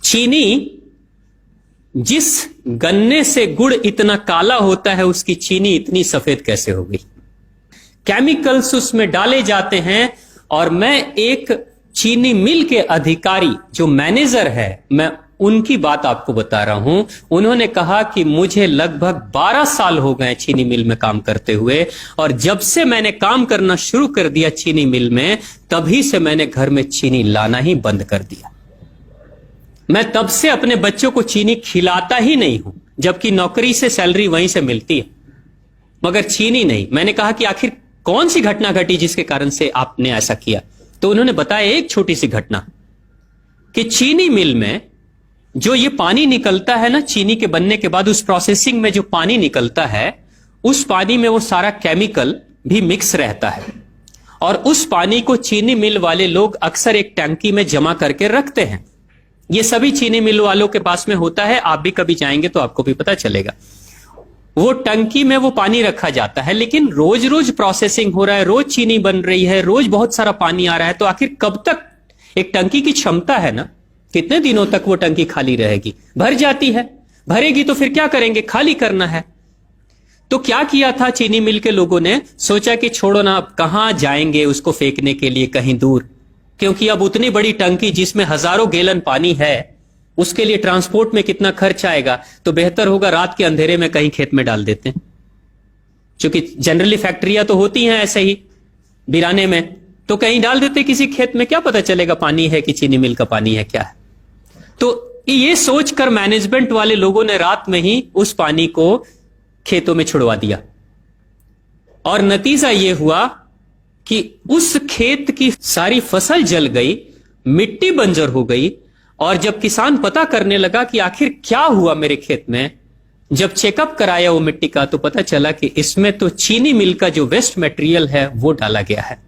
चीनी, जिस गन्ने से गुड़ इतना काला होता है उसकी चीनी इतनी सफेद कैसे हो गई? केमिकल्स उसमें डाले जाते हैं। और मैं एक चीनी मिल के अधिकारी जो मैनेजर है, मैं उनकी बात आपको बता रहा हूं। उन्होंने कहा कि मुझे लगभग 12 साल हो गए चीनी मिल में काम करते हुए, और जब से मैंने काम करना शुरू कर दिया चीनी मिल में, तभी से मैंने घर में चीनी लाना ही बंद कर दिया। मैं तब से अपने बच्चों को चीनी खिलाता ही नहीं हूं, जबकि नौकरी से सैलरी वहीं से मिलती है, मगर चीनी नहीं। मैंने कहा कि आखिर कौन सी घटना घटी जिसके कारण से आपने ऐसा किया? तो उन्होंने बताया एक छोटी सी घटना, कि चीनी मिल में जो ये पानी निकलता है ना, चीनी के बनने के बाद उस प्रोसेसिंग में जो पानी निकलता है, उस पानी में वो सारा केमिकल भी मिक्स रहता है, और उस पानी को चीनी मिल वाले लोग अक्सर एक टंकी में जमा करके रखते हैं। ये सभी चीनी मिल वालों के पास में होता है, आप भी कभी जाएंगे तो आपको भी पता चलेगा। वो टंकी में वो पानी रखा जाता है, लेकिन रोज रोज प्रोसेसिंग हो रहा है, रोज चीनी बन रही है, रोज बहुत सारा पानी आ रहा है, तो आखिर कब तक? एक टंकी की क्षमता है ना, कितने दिनों तक वो टंकी खाली रहेगी? भर जाती है, भरेगी तो फिर क्या करेंगे? खाली करना है। तो क्या किया था चीनी मिल के लोगों ने? सोचा कि छोड़ो ना, अब कहां जाएंगे उसको फेंकने के लिए कहीं दूर, क्योंकि अब उतनी बड़ी टंकी जिसमें हजारों गैलन पानी है, उसके लिए ट्रांसपोर्ट में कितना खर्च आएगा, तो बेहतर होगा रात के अंधेरे में कहीं खेत में डाल देते हैं। क्योंकि जनरली फैक्ट्रियां तो होती हैं ऐसे ही बिराने में, तो कहीं डाल देते किसी खेत में, क्या पता चलेगा पानी है कि चीनी मिल का पानी है क्या है। तो ये सोचकर मैनेजमेंट वाले लोगों ने रात में ही उस पानी को खेतों में छुड़वा दिया, और नतीजा यह हुआ कि उस खेत की सारी फसल जल गई, मिट्टी बंजर हो गई। और जब किसान पता करने लगा कि आखिर क्या हुआ मेरे खेत में, जब चेकअप कराया वो मिट्टी का, तो पता चला कि इसमें तो चीनी मिल का जो वेस्ट मटेरियल है वो डाला गया है।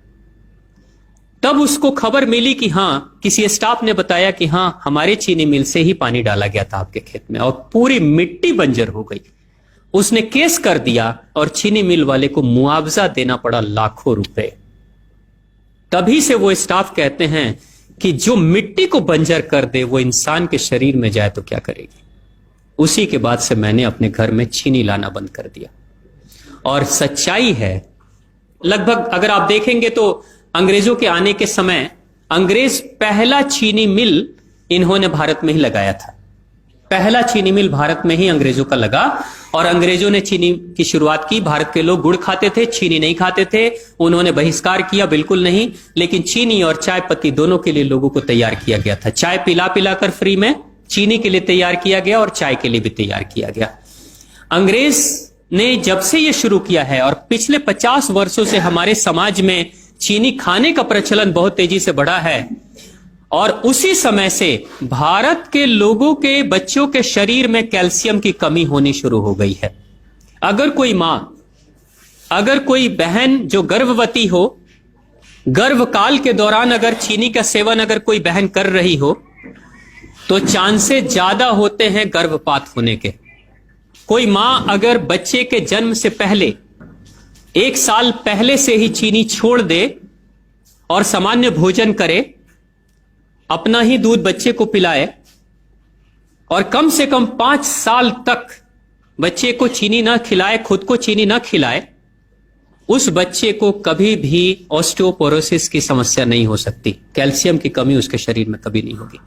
तब उसको खबर मिली कि हां, किसी स्टाफ ने बताया कि हां, हमारे चीनी मिल से ही पानी डाला गया था आपके खेत में, और पूरी मिट्टी बंजर हो गई। उसने केस कर दिया और चीनी मिल वाले को मुआवजा देना पड़ा लाखों रुपए। तभी से वो स्टाफ कहते हैं कि जो मिट्टी को बंजर कर दे वो इंसान के शरीर में जाए तो क्या करेगी। उसी के बाद से मैंने अपने घर में चीनी लाना बंद कर दिया। और सच्चाई है, लगभग अगर आप देखेंगे तो अंग्रेजों के आने के समय अंग्रेज पहला चीनी मिल इन्होंने भारत में ही लगाया था। पहला चीनी मिल भारत में ही अंग्रेजों का लगा, और अंग्रेजों ने चीनी की शुरुआत की। भारत के लोग गुड़ खाते थे, चीनी नहीं खाते थे, उन्होंने बहिष्कार किया, बिल्कुल नहीं। लेकिन चीनी और चाय पत्ती दोनों के लिए लोगों को तैयार किया गया था। चाय पिला पिलाकर फ्री में, चीनी के लिए तैयार किया गया और चाय के लिए भी तैयार किया गया। अंग्रेज ने जब से यह शुरू किया है, और पिछले 50 वर्षों से हमारे समाज में चीनी खाने का प्रचलन बहुत तेजी से बढ़ा है, और उसी समय से भारत के लोगों के बच्चों के शरीर में कैल्शियम की कमी होनी शुरू हो गई है। अगर कोई मां, अगर कोई बहन जो गर्भवती हो, गर्भकाल के दौरान अगर चीनी का सेवन अगर कोई बहन कर रही हो, तो चांसेस ज्यादा होते हैं गर्भपात होने के। कोई मां अगर बच्चे के जन्म से पहले 1 साल पहले से ही चीनी छोड़ दे और सामान्य भोजन करे, अपना ही दूध बच्चे को पिलाए, और कम से कम 5 साल तक बच्चे को चीनी ना खिलाए, खुद को चीनी ना खिलाए, उस बच्चे को कभी भी ऑस्टियोपोरोसिस की समस्या नहीं हो सकती। कैल्शियम की कमी उसके शरीर में कभी नहीं होगी।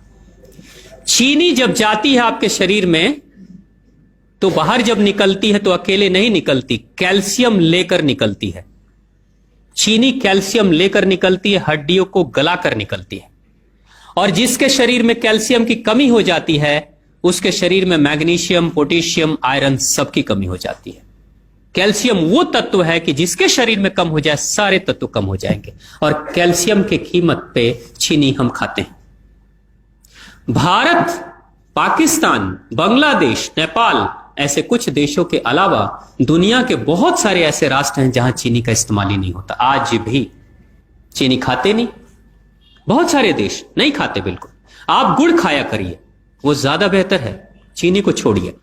चीनी जब जाती है आपके शरीर में, तो बाहर जब निकलती है तो अकेले नहीं निकलती, कैल्शियम लेकर निकलती है। चीनी कैल्शियम लेकर निकलती है, हड्डियों को गलाकर निकलती है। और जिसके शरीर में कैल्शियम की कमी हो जाती है, उसके शरीर में मैग्नीशियम, पोटेशियम, आयरन सबकी कमी हो जाती है। कैल्शियम वो तत्व है कि जिसके शरीर में कम हो जाए, सारे तत्व कम हो जाएंगे। और कैल्शियम की कीमत पे चीनी हम खाते हैं। भारत, पाकिस्तान, बांग्लादेश, नेपाल, ऐसे कुछ देशों के अलावा दुनिया के बहुत सारे ऐसे राष्ट्र हैं जहां चीनी का इस्तेमाल ही नहीं होता। आज भी चीनी खाते नहीं, बहुत सारे देश नहीं खाते बिल्कुल। आप गुड़ खाया करिए, वो ज्यादा बेहतर है, चीनी को छोड़िए।